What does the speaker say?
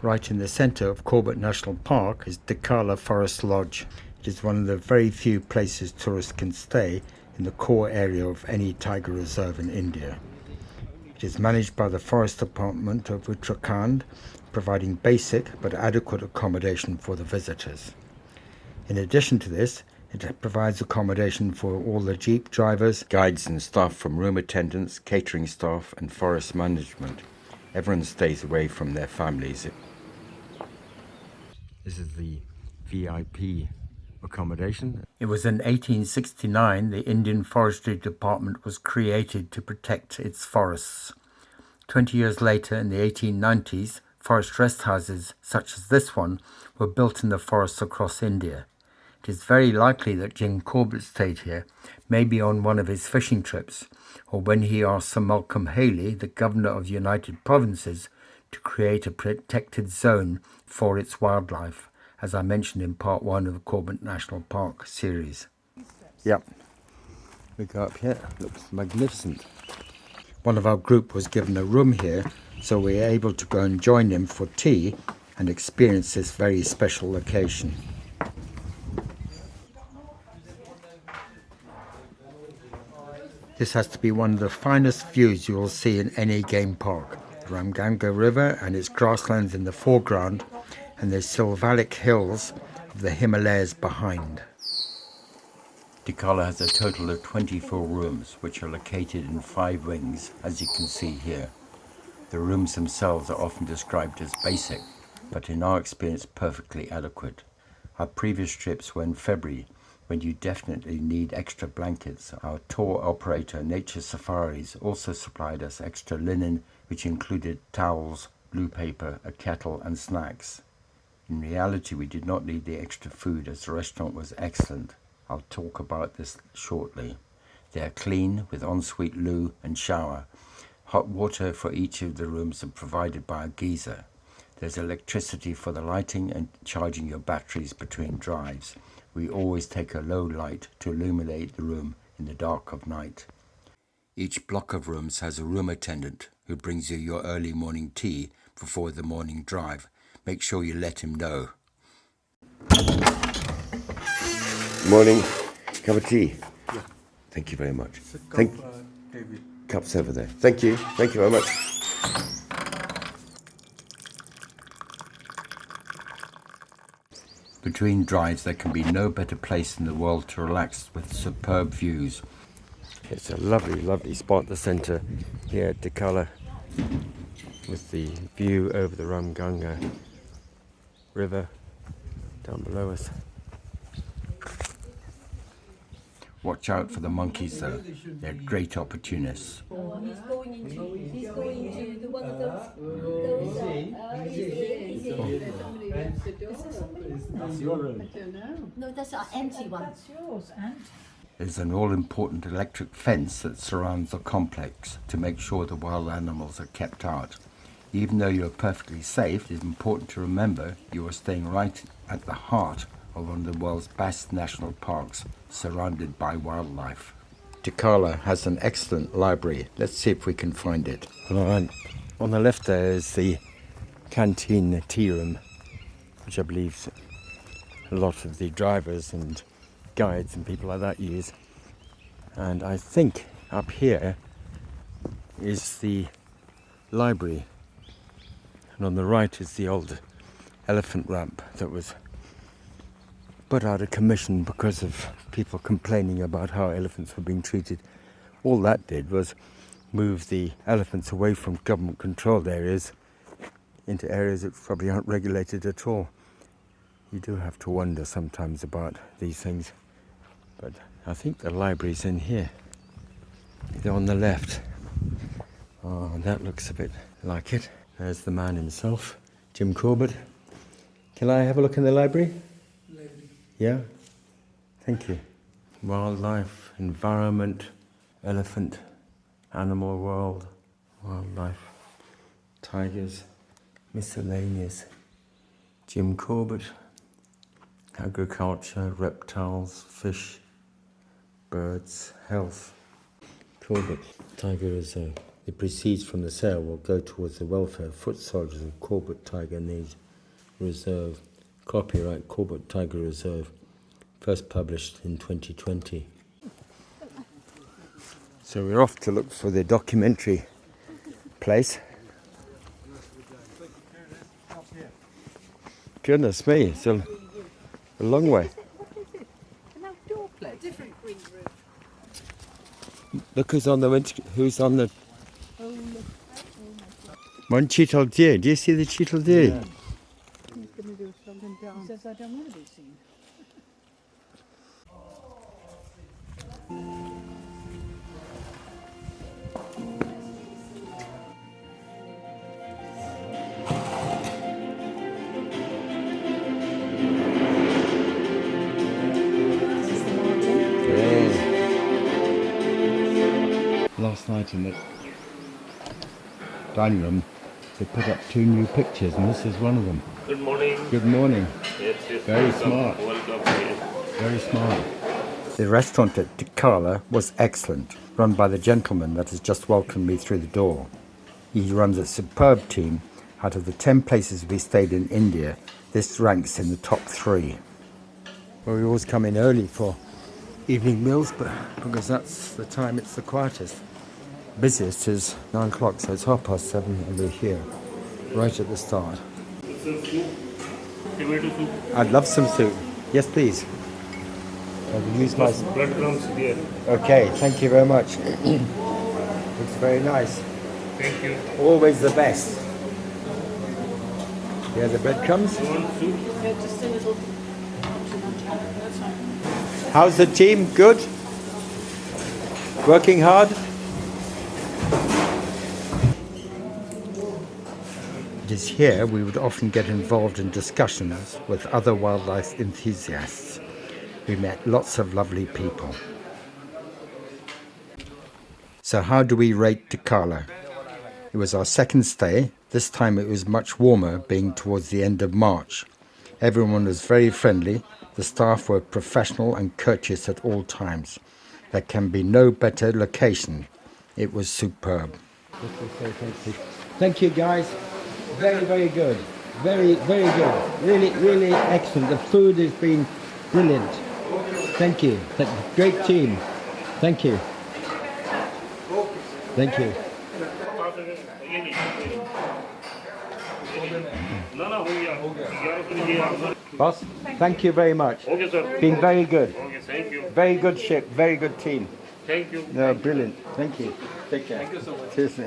Right in the centre of Corbett National Park is Dhikala Forest Lodge. It is one of the very few places tourists can stay in the core area of any tiger reserve in India. It is managed by the Forest Department of Uttarakhand, providing basic but adequate accommodation for the visitors. In addition to this, it provides accommodation for all the jeep drivers, guides and staff from room attendants, catering staff and forest management. Everyone stays away from their families. This is the VIP accommodation. It was in 1869 the Indian Forestry Department was created to protect its forests. 20 years later, in the 1890s, forest rest houses such as this one were built in the forests across India. It is very likely that Jim Corbett stayed here, maybe on one of his fishing trips, or when he asked Sir Malcolm Haley, the Governor of the United Provinces, to create a protected zone for its wildlife, as I mentioned in part 1 of the Corbett National Park series. Yep, we go up here, looks magnificent. One of our group was given a room here, so we were able to go and join him for tea and experience this very special location. This has to be one of the finest views you will see in any game park. The Ramganga River and its grasslands in the foreground, and the Sylvalic hills of the Himalayas behind. Dhikala has a total of 24 rooms, which are located in 5 wings, as you can see here. The rooms themselves are often described as basic, but in our experience perfectly adequate. Our previous trips were in February, when you definitely need extra blankets. Our tour operator, Nature Safaris, also supplied us extra linen, which included towels, blue paper, a kettle and snacks. In reality, we did not need the extra food as the restaurant was excellent. I'll talk about this shortly. They are clean with ensuite loo and shower. Hot water for each of the rooms are provided by a geyser. There's electricity for the lighting and charging your batteries between drives. We always take a low light to illuminate the room in the dark of night. Each block of rooms has a room attendant who brings you your early morning tea before the morning drive. Make sure you let him know. Morning. Cup of tea? Yeah. Thank you very much. Cup's over there. Thank you. Thank you very much. Between drives, there can be no better place in the world to relax with superb views. It's a lovely, lovely spot, the centre here at Dhikala, with the view over the Ramganga River down below us. Watch out for the monkeys though, they're great opportunists. He's going to one of those That's your room. no, that's our empty one. That's yours, Aunt. There's an all-important electric fence that surrounds the complex to make sure the wild animals are kept out. Even though you're perfectly safe, it is important to remember you are staying right at the heart of one of the world's best national parks, surrounded by wildlife. Dhikala has an excellent library. Let's see if we can find it. Right. On the left there is the canteen tea room, which I believe a lot of the drivers and guides and people like that use. And I think up here is the library. And on the right is the old elephant ramp that was put out of commission because of people complaining about how elephants were being treated. All that did was move the elephants away from government controlled areas into areas that probably aren't regulated at all. You do have to wonder sometimes about these things. But I think the library's in here. They're on the left. Oh, that looks a bit like it. There's the man himself, Jim Corbett. Can I have a look in the library? Yeah? Thank you. Wildlife, environment, elephant, animal world, wildlife, tigers, miscellaneous. Jim Corbett, agriculture, reptiles, fish, birds, health. Corbett Tiger Reserve. The proceeds from the sale will go towards the welfare of foot soldiers of Corbett Tiger Nature Reserve. Copyright Corbett Tiger Reserve. First published in 2020. So we're off to look for the documentary place. Goodness me, it's a long way. An outdoor place. Different green roof. Look who's on the Oh, look. one cheetle deer. Do you see the cheetle deer? He's going to do something down. He says, I don't want to be seen. Last night in the dining room, they put up 2 new pictures, and this is one of them. Good morning. Good morning. Yes, yes. Very Welcome. smart. Welcome. Yes. Very smart. The restaurant at Dhikala was excellent, run by the gentleman that has just welcomed me through the door. He runs a superb team. Out of the 10 places we stayed in India, this ranks in the top 3. Well, we always come in early for evening meals, but because that's the time it's the quietest. Busiest is 9 o'clock, so it's 7:30 and we're here, right at the start. Soup. Tomato soup. I'd love some soup. Yes, please. I can use my... Breadcrumbs here. Okay, thank you very much. Looks very nice. Thank you. Always the best. Yeah, the breadcrumbs. You want soup? Yeah, just a little. That's fine. How's the team? Good? Working hard? It is here we would often get involved in discussions with other wildlife enthusiasts. We met lots of lovely people. So how do we rate Dhikala? It was our second stay. This time it was much warmer, being towards the end of March. Everyone was very friendly. The staff were professional and courteous at all times. There can be no better location. It was superb. Thank you, guys. Very, very good. Very, very good. Really, really excellent. The food has been brilliant. Thank you. Great team. Thank you. Thank you. Boss, thank you very much. Okay, sir. Been very good. Okay, thank you. Very good ship, very good team. Thank you. No, brilliant. Thank you. Take care. Thank you so much. Cheers.